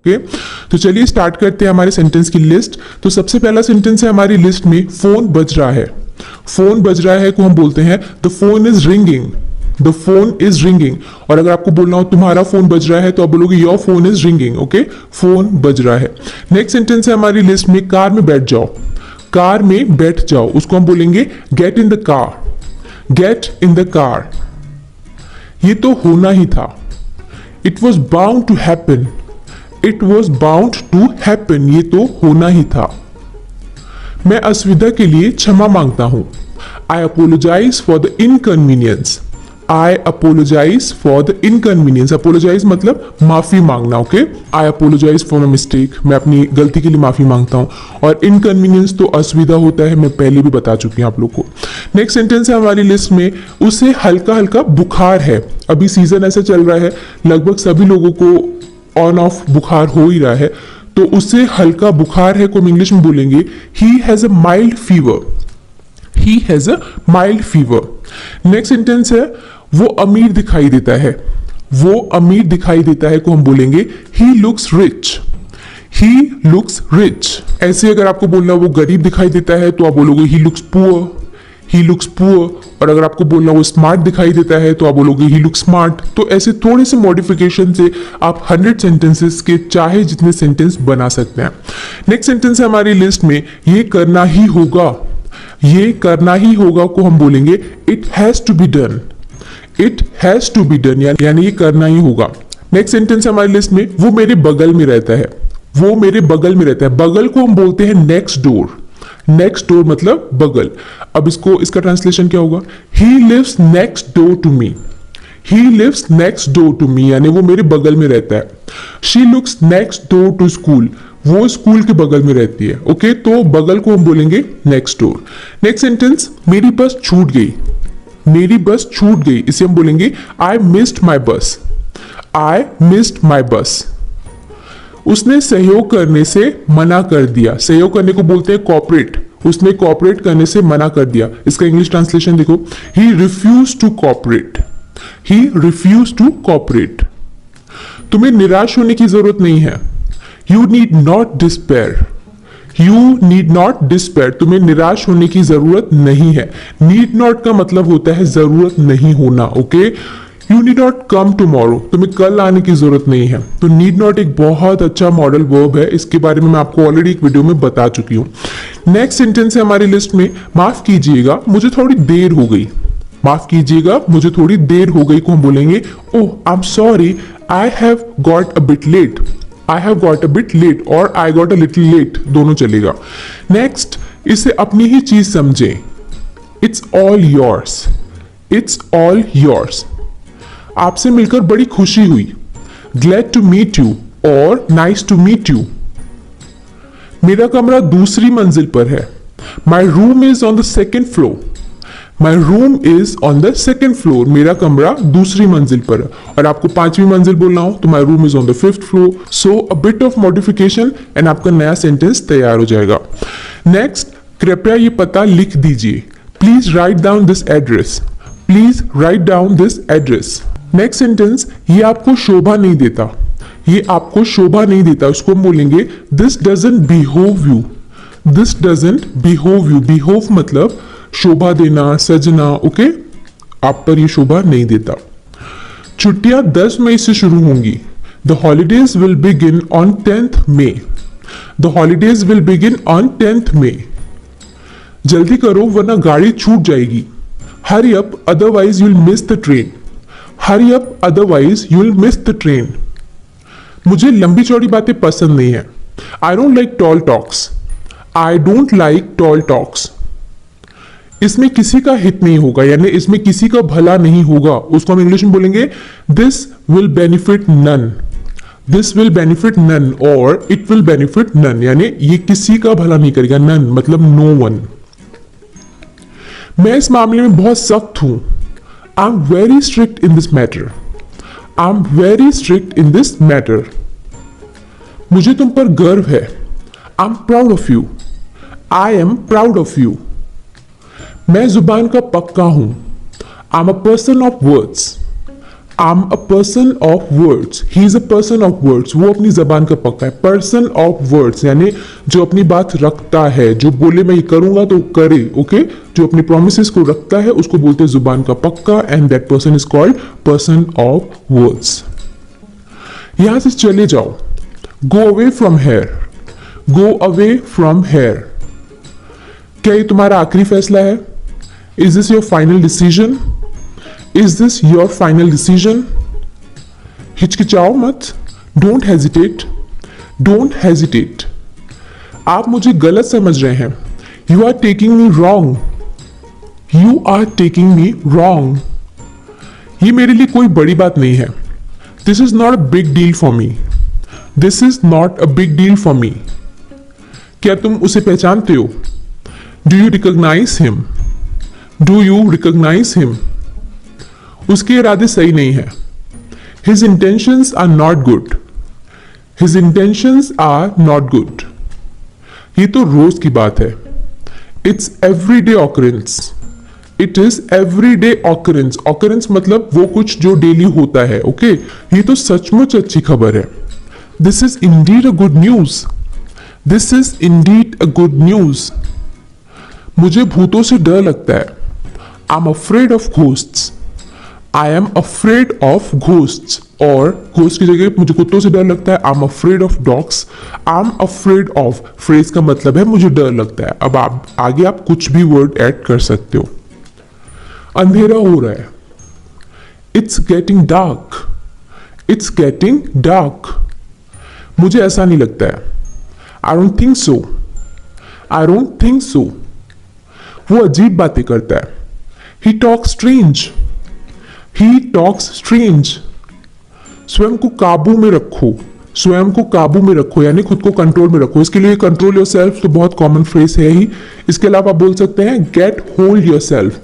Okay तो चलिए start करते हैं हमारे सेंटेंस की लिस्ट। तो सबसे पहला सेंटेंस है हमारी लिस्ट में, फोन बज रहा है। फोन बज रहा है को हम बोलते हैं the phone is ringing. The phone is ringing. और अगर आपको बोलना हो तुम्हारा फोन बज रहा है तो आप बोलोगे your phone is ringing. Okay, phone बज रहा है। नेक्स्ट सेंटेंस है हमारी लिस्ट में, कार में बैठ जाओ। कार में बैठ जाओ उसको हम बोलेंगे get in the car. Get in the car. ये तो होना ही था। It was bound to happen. It was bound to happen. ये तो होना ही था। मैं असुविधा के लिए क्षमा मांगता हूं। I apologise for the inconvenience. I apologise for the inconvenience. Apologise मतलब माफी मांगना। Okay, I apologise for my mistake. मैं अपनी गलती के लिए माफी मांगता हूं। और इनकन्वीनियंस तो असुविधा होता है, मैं पहले भी बता चुकी हूं आप लोग को। नेक्स्ट सेंटेंस है हमारी लिस्ट में, उसे हल्का हल्का बुखार है। अभी सीजन ऐसा चल रहा है, लगभग सभी लोगों को ऑन ऑफ बुखार हो ही रहा है, तो उससे हल्का बुखार है को हम इंग्लिश में बोलेंगे he has a mild fever. He has a mild fever. Next sentence है, वो अमीर दिखाई देता है। वो अमीर दिखाई देता है को हम बोलेंगे he looks rich. He looks rich. ऐसे अगर आपको बोलना वो गरीब दिखाई देता है तो आप बोलोगे he looks poor. He looks poor. और अगर आपको बोलना वो स्मार्ट दिखाई देता है तो आप बोलोगे ही लुक्स स्मार्ट। तो ऐसे थोड़े से मॉडिफिकेशन से आप 100 सेंटेंसेस के चाहे जितने सेंटेंस बना सकते हैं। नेक्स्ट सेंटेंस है हमारी लिस्ट में, ये करना ही होगा। ये करना ही होगा को हम बोलेंगे it has to be done. It has to be done यानी ये करना ही होगा। नेक्स्ट सेंटेंस है हमारी लिस्ट में, वो मेरे बगल में रहता है। वो मेरे बगल में रहता है। बगल को हम बोलते हैं नेक्स्ट डोर। नेक्स्ट डोर मतलब बगल। अब इसका ट्रांसलेशन क्या होगा, he lives next door to me. He lives next door to me यानी वो मेरे बगल में रहता है। She looks next door to school. वो स्कूल के बगल में रहती है। ओके, तो बगल को हम बोलेंगे नेक्स्ट डोर। नेक्स्ट सेंटेंस, मेरी बस छूट गई। मेरी बस छूट गई इसे हम बोलेंगे आई मिस्ड माई बस। आई मिस्ड माई बस। उसने सहयोग करने से मना कर दिया। सहयोग करने को बोलते हैं कॉपरेट। उसने कॉपरेट करने से मना कर दिया। इसका इंग्लिश ट्रांसलेशन देखो, he refuse to cooperate. He refuse to cooperate. तुम्हें निराश होने की जरूरत नहीं है। You need not despair. You need not despair. तुम्हें निराश होने की जरूरत नहीं है। नीड नॉट का मतलब होता है जरूरत नहीं होना। Okay, you need not come tomorrow. तुम्हें कल आने की जरूरत नहीं है। तो नीड नॉट एक बहुत अच्छा मॉडल वर्ब है। इसके बारे में मैं आपको ऑलरेडी एक वीडियो में बता चुकी हूं। नेक्स्ट सेंटेंस है हमारी लिस्ट में, माफ कीजिएगा मुझे थोड़ी देर हो गई। माफ कीजिएगा मुझे थोड़ी देर हो गई को हम बोलेंगे oh I am sorry I have got a bit late. I have got a bit late और I got a little late दोनों चलेगा। नेक्स्ट, इसे अपनी ही चीज समझें। It's all yours. It's all yours. आपसे मिलकर बड़ी खुशी हुई। ग्लैड टू मीट यू और नाइस टू मीट यू। मेरा कमरा दूसरी मंजिल पर है। My room is on the second floor. My room is on the second floor. मेरा कमरा दूसरी मंजिल पर है। और आपको 5वीं मंजिल बोलना हो तो माई room is on the 5th floor. So a bit of modification and आपका नया सेंटेंस तैयार हो जाएगा। नेक्स्ट, कृपया ये पता लिख दीजिए। Please write down this address. Please write down this address. Next sentence, ये आपको शोभा नहीं देता। ये आपको शोभा नहीं देता उसको हम बोलेंगे this doesn't behove you. This doesn't behove you. Behove मतलब शोभा देना, सजना। ओके, आप पर ये शोभा नहीं देता। छुट्टियां 10 मई से शुरू होंगी। The holidays will begin on 10th May। The holidays will begin on 10th May। जल्दी करो वरना गाड़ी छूट जाएगी। Hurry up otherwise you'll miss the train. Hurry up otherwise you'll miss the train. मुझे लंबी चौड़ी बातें पसंद नहीं है। I don't like tall talks. I don't like tall talks. इसमें किसी का हित नहीं होगा यानी इसमें किसी का भला नहीं होगा उसको हम इंग्लिश में बोलेंगे this will benefit none. This will benefit none और इट विल बेनिफिट नन यानी ये किसी का भला नहीं करेगा। नन मतलब नो वन। मैं इस मामले में बहुत सख्त हूं। I am very strict in this matter. I am very strict in this matter. मुझे तुम पर गर्व है। I am proud of you. I am proud of you. मैं जुबान का पक्का हूं। I am a person of words. I am a person of words, he is a person of words, वो अपनी जबान का पक्का है। पर्सन ऑफ वर्ड्स यानी जो अपनी बात रखता है, जो बोले मैं ये करूंगा तो करे, ओके, जो अपनी प्रोमिस को रखता है उसको बोलते हैं जुबान का पक्का, and that person is called person of words. यहां से चले जाओ, go away from here, go away from here, क्या ये तुम्हारा आखिरी फैसला है? Is this your final decision? Is this your final decision? हिचकिचाओ मत, डोंट हेजिटेट, डोंट हेजिटेट। आप मुझे गलत समझ रहे हैं, you are taking me wrong, you are taking me wrong. ये मेरे लिए कोई बड़ी बात नहीं है, this is not a big deal for me, this is not a big deal for me. क्या तुम उसे पहचानते हो? Do you recognise him? Do you recognise him? उसके इरादे सही नहीं है, his intentions are not good, his intentions are not good. ये तो रोज की बात है, it's everyday occurrence, it is everyday occurrence. Occurrence मतलब वो कुछ जो डेली होता है, ओके। ये तो सचमुच अच्छी खबर है, this is indeed a good news, this is indeed a good news. मुझे भूतों से डर लगता है, I am afraid of ghosts, I am afraid of ghosts, और घोस्ट की जगह मुझे कुत्तों से डर लगता है, I am afraid of dogs, I am afraid of phrase का मतलब है मुझे डर लगता है। अब आप आगे आप कुछ भी वर्ड ऐड कर सकते हो। अंधेरा हो रहा है, it's getting dark, it's getting dark. मुझे ऐसा नहीं लगता है, I don't think so, I don't think so. वो अजीब बातें करता है, he talks strange, he talks strange. स्वयं को काबू में रखो, स्वयं को काबू में रखो यानी खुद को कंट्रोल में रखो। इसके लिए कंट्रोल योर सेल्फ तो बहुत कॉमन फ्रेज है ही। इसके अलावा आप बोल सकते हैं get hold your self,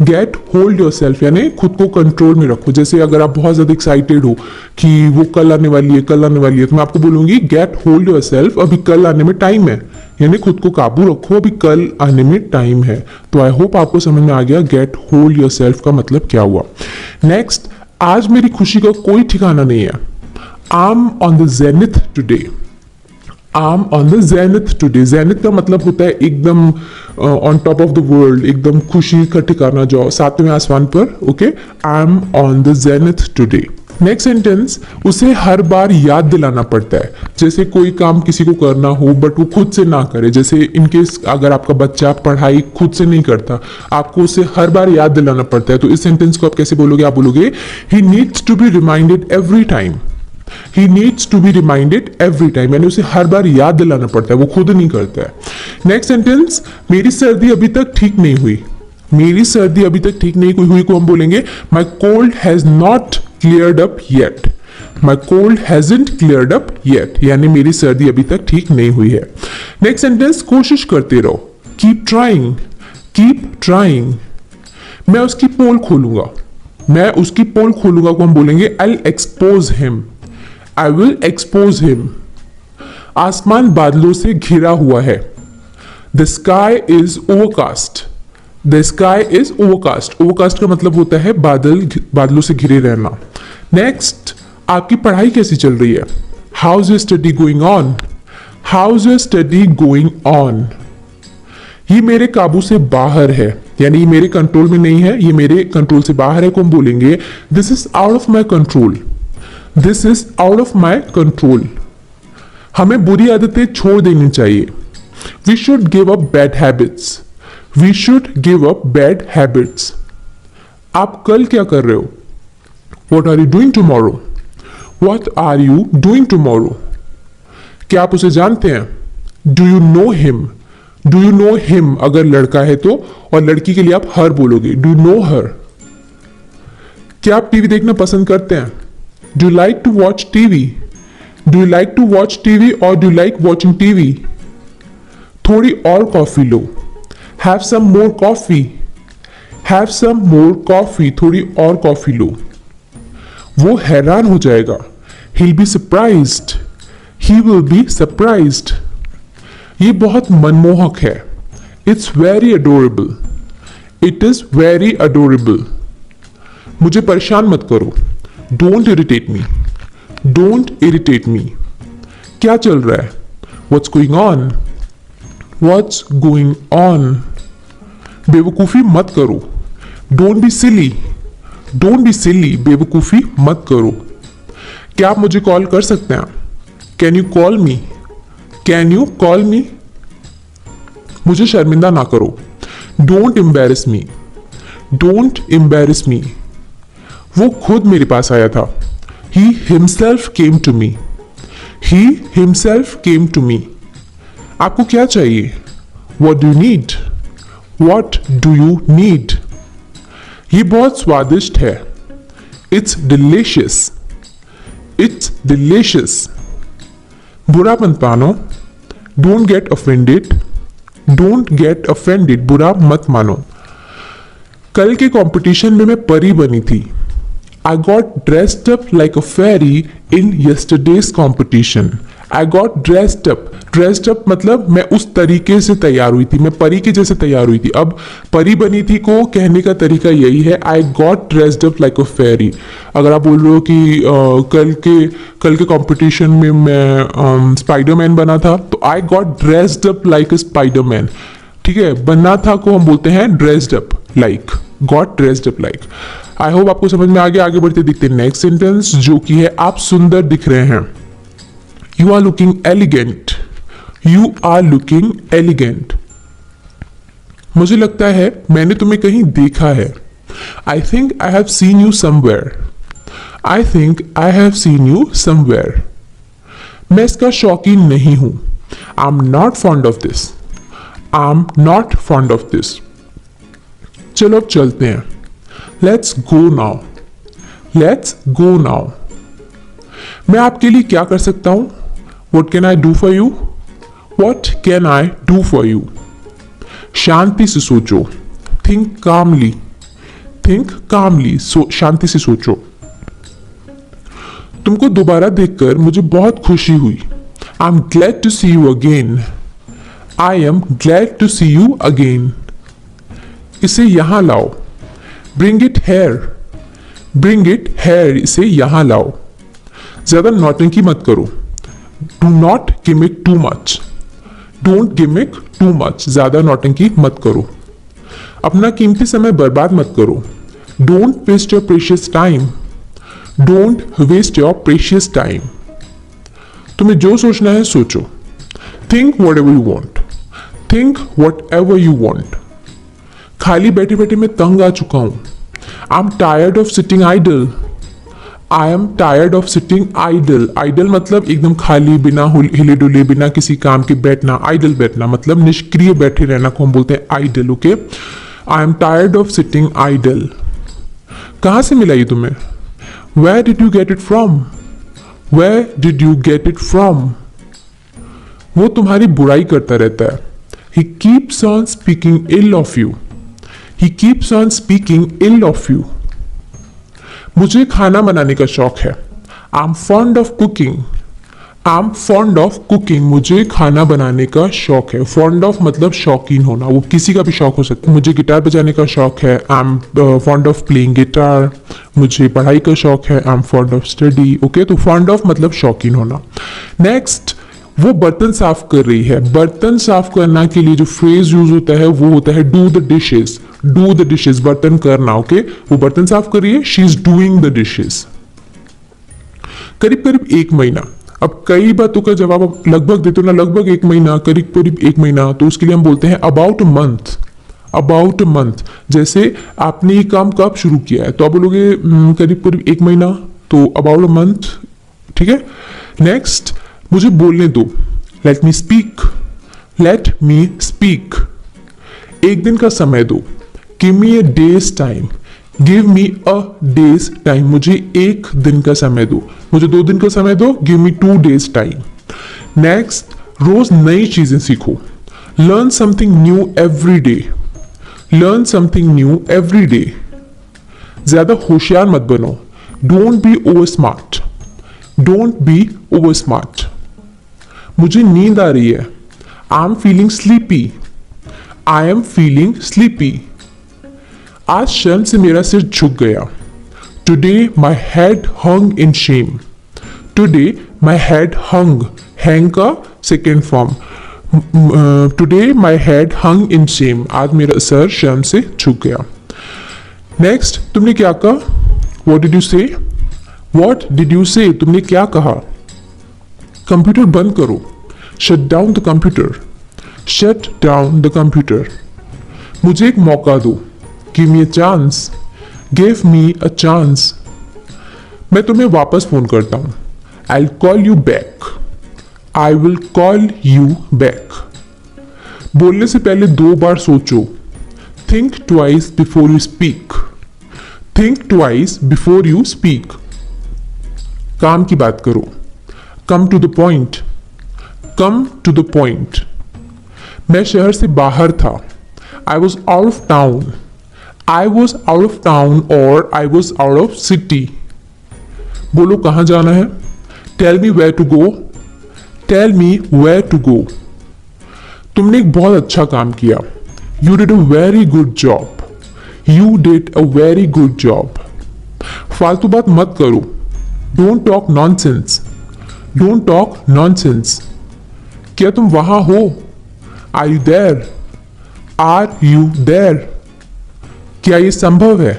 get hold your self यानी खुद को कंट्रोल में रखो। जैसे अगर आप बहुत ज्यादा एक्साइटेड हो कि वो कल आने वाली है, कल आने वाली है, तो मैं आपको बोलूंगी गेट होल्ड योर सेल्फ, अभी कल आने में टाइम है, यानी खुद को काबू रखो, अभी कल आने में टाइम है। तो आई होप आपको समझ में आ गया गेट होल्ड योर सेल्फ का मतलब क्या हुआ। नेक्स्ट, आज मेरी खुशी का कोई ठिकाना नहीं है, I M on the zenith today, I am on the zenith today. Zenith का मतलब होता है एकदम on top of the world, एकदम खुशी का ठिकाना जो सातवें आसमान पर, okay. I M on the zenith today. Next sentence, उसे हर बार याद दिलाना पड़ता है। जैसे कोई काम किसी को करना हो बट वो खुद से ना करे, जैसे इनकेस अगर आपका बच्चा पढ़ाई खुद से नहीं करता, आपको उसे हर बार याद दिलाना पड़ता है, तो इस सेंटेंस को आप कैसे बोलोगे? आप बोलोगे he needs to be reminded every time, he needs to be reminded every time, यानी उसे हर बार याद दिलाना पड़ता है, वो खुद नहीं करता है। नेक्स्ट सेंटेंस, मेरी सर्दी अभी तक ठीक नहीं हुई, मेरी सर्दी अभी तक ठीक नहीं हुई को हम बोलेंगे my cold has not cleared up yet, my cold hasn't cleared up yet, यानी मेरी सर्दी अभी तक ठीक नहीं हुई है। नेक्स्ट सेंटेंस, कोशिश करते रहो, कीप ट्राइंग, कीप ट्राइंग। मैं उसकी पोल खोलूंगा, मैं उसकी पोल खोलूंगा को हम बोलेंगे I expose him, I will expose him. आसमान बादलों से घिरा हुआ है, the sky is overcast, the sky is overcast. Overcast का मतलब होता है बादलों से घिरे रहना। नेक्स्ट, आपकी पढ़ाई कैसी चल रही है? How is your study going on, how is your study going on. ये मेरे काबू से बाहर है, यानी ये मेरे कंट्रोल में नहीं है, ये मेरे कंट्रोल से बाहर है को हम बोलेंगे this is out of my control, this is out of my control. हमें बुरी आदतें छोड़ देनी चाहिए, we should give up bad habits, we should give up bad habits. आप कल क्या कर रहे हो? What are you doing tomorrow, what are you doing tomorrow. क्या आप उसे जानते हैं? Do you know him, do you know him अगर लड़का है तो, और लड़की के लिए आप हर बोलोगे, डू नो हर। क्या आप टीवी देखना पसंद करते हैं? Do you like to watch TV, do you like to watch TV और do you like watching TV. थोड़ी और कॉफी लो, have some more coffee, have some more coffee, थोड़ी और कॉफी लो। वो हैरान हो जाएगा, he'll be surprised, he will be surprised। ये बहुत मनमोहक है, it's very adorable, it is very adorable। मुझे परेशान मत करो, don't irritate me, don't irritate me. क्या चल रहा है? What's going on, what's going on. बेवकूफ़ी मत करो, don't be silly, don't be silly, बेवकूफ़ी मत करो। क्या आप मुझे कॉल कर सकते हैं? Can you call me, can you call me. मुझे शर्मिंदा ना करो, don't embarrass me, don't embarrass me. वो खुद मेरे पास आया था, he himself came to me, he himself came to me. आपको क्या चाहिए? What do you need, what do you need. ये बहुत स्वादिष्ट है, इट्स डिलीशियस, इट्स डिलीशियस। बुरा मत मानो, don't get offended, don't get offended, बुरा मत मानो। कल के कंपटीशन में मैं परी बनी थी। I got dressed up like a fairy in yesterday's competition. I got dressed up. Dressed up मतलब मैं उस तरीके से तैयार हुई थी, मैं परी के जैसे तैयार हुई थी। अब परी बनी थी को कहने का तरीका यही है, I got dressed up like a fairy। अगर आप बोल रहे हो कि कल के कंपटीशन में मैं स्पाइडरमैन बना था, तो I got dressed up like a Spider-Man। ठीक है, बनना था को हम बोलते हैं dressed up like, got dressed up like. I hope आपको समझ में आ गया। आगे बढ़ते दिखते हैं नेक्स्ट सेंटेंस, जो कि है आप सुंदर दिख रहे हैं। You are looking elegant, you are looking elegant. मुझे लगता है मैंने तुम्हें कहीं देखा है। I think I have seen you somewhere, I think I have seen you somewhere. मैं इसका शौकीन नहीं हूं, I am not fond of this, I am not fond of this. चलो अब चलते हैं, let's go now, let's go now. मैं आपके लिए क्या कर सकता हूं? What can I do for you, what can I do for you. शांति से सोचो, थिंक कामली, थिंक कामली, शांति से सोचो। तुमको दोबारा देखकर मुझे बहुत खुशी हुई। I am glad to see you again, I am glad to see you again. इसे यहां लाओ, bring it here, bring it here, इसे यहां लाओ। ज्यादा नौटंकी मत करो, do not gimmick too much, don't gimmick too much, ज्यादा नौटंकी मत करो। अपना कीमती समय बर्बाद मत करो, don't waste your precious time, don't waste your precious time. तुम्हें जो सोचना है सोचो, think what ever you want, think what ever you want. खाली बैठे बैठे मैं तंग आ चुका हूं। I am tired of sitting idle, I am tired of sitting idle. Idle मतलब एकदम खाली, बिना हिले डुले, बिना किसी काम के बैठना। आइडल बैठना मतलब निष्क्रिय बैठे रहना को हम बोलते हैं idle. Okay, I am tired of sitting idle. कहां से मिला ये तुम्हें? Where did you get it from, where did you get it from. वो तुम्हारी बुराई करता रहता है। He keeps on speaking ill of you, he keeps on speaking ill of you. मुझे खाना बनाने का शौक है। I am fond of cooking, I am fond of cooking. मुझे खाना बनाने का शौक है। फॉन्ड ऑफ मतलब शौकीन होना, वो किसी का भी शौक हो सकता है। मुझे गिटार बजाने का शौक है, I am fond of playing guitar. मुझे पढ़ाई का शौक है, I am fond of study. Okay, तो फॉन्ड ऑफ मतलब शौकीन होना। नेक्स्ट, वो बर्तन साफ कर रही है। बर्तन साफ करना के लिए जो फ्रेज यूज होता है वो होता है do the dishes, do the dishes, बर्तन करना। ओके, वो बर्तन साफ कर रही है, she is doing the dishes. करीब करीब 1 महीना। अब कई बातों का जवाब आप लगभग देते हो ना, लगभग 1 महीना, करीब करीब 1 महीना, तो उसके लिए हम बोलते हैं about a month, about a month. जैसे आपने ये काम कब शुरू किया है, तो आप बोलोगे करीब करीब 1 महीना, तो अबाउट अ मंथ। ठीक है, नेक्स्ट, मुझे बोलने दो, let me speak, let me speak. 1 दिन का समय दो, गिव मी अ डेज टाइम, गिव मी अ डेज टाइम। मुझे 1 दिन का समय दो, मुझे 2 दिन का समय दो, give me 2 days time. Next, रोज नई चीजें सीखो, learn something new every day, learn something new every day. ज्यादा होशियार मत बनो, don't be over smart, don't be over smart. मुझे नींद आ रही है, I am feeling sleepy, I am feeling sleepy. आज शर्म से मेरा सिर झुक गया, today my head hung in shame. Today my head hung, hang का second form. Today my head hung in Shem, आज मेरा सर शर्म से झुक गया। नेक्स्ट, तुमने क्या कहा? वॉट डिड यू से? वॉट डिड यू से, तुमने क्या कहा? कंप्यूटर बंद करो। Shut down the computer. Shut down the computer. मुझे एक मौका दो। Give me a chance. Give me a chance. मैं तुम्हें वापस फोन करता हूं। I call you back. I will call you back. बोलने से पहले 2 बार सोचो। Think twice before you speak. Think twice before you speak. काम की बात करो। Come to the point. Come to the point. मैं शहर से बाहर था। I was out of town. I was out of town और I was out of city. बोलो कहां जाना है? Tell me where to go. Tell me where to go. तुमने एक बहुत अच्छा काम किया। You did a very good job. You did a very good job. फालतू बात मत करो। Don't talk nonsense. Don't talk nonsense. क्या तुम वहां हो? Are you there? Are you there? क्या ये संभव है?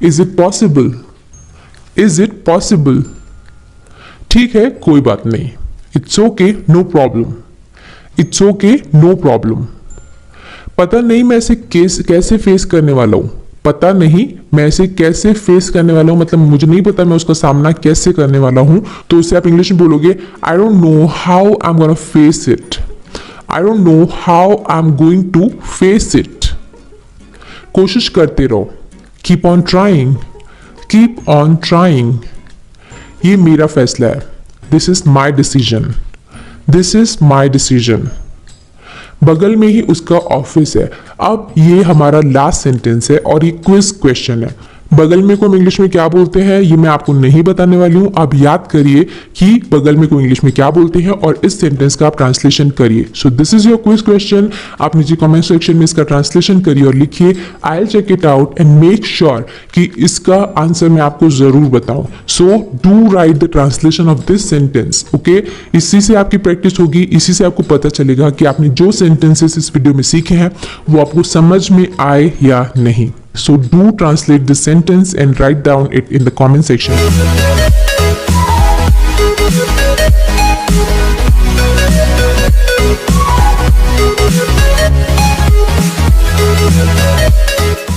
Is it possible? Is it possible? ठीक है, कोई बात नहीं। It's okay, no problem. It's okay, no problem. पता नहीं मैं इसे कैसे फेस करने वाला हूं। पता नहीं मैं इसे कैसे फेस करने वाला हूं, मतलब मुझे नहीं पता मैं उसका सामना कैसे करने वाला हूं। तो उसे आप इंग्लिश में बोलोगे, I don't know how I am gonna face it. I don't know how I am going to face it. कोशिश करते रहो। Keep on trying. Keep on trying. ये मेरा फैसला है। This is my decision. This is my decision. बगल में ही उसका ऑफिस है। अब ये हमारा लास्ट सेंटेंस है और ये क्विज क्वेश्चन है। बगल में को हम इंग्लिश में क्या बोलते हैं ये मैं आपको नहीं बताने वाली हूं। आप याद करिए कि बगल में को इंग्लिश में क्या बोलते हैं और इस सेंटेंस का आप ट्रांसलेशन करिए। So this is your quiz question. आप नीचे कमेंट सेक्शन में इसका ट्रांसलेशन करिए और लिखिए, I will check it out and make sure कि इसका आंसर मैं आपको जरूर बताऊं। So do write the translation of this sentence. Okay, इसी से आपकी प्रैक्टिस होगी। इसी से आपको पता चलेगा कि आपने जो सेंटेंसेस इस वीडियो में सीखे हैं वो आपको समझ में आए या नहीं। So do translate this sentence and write down it in the comment section.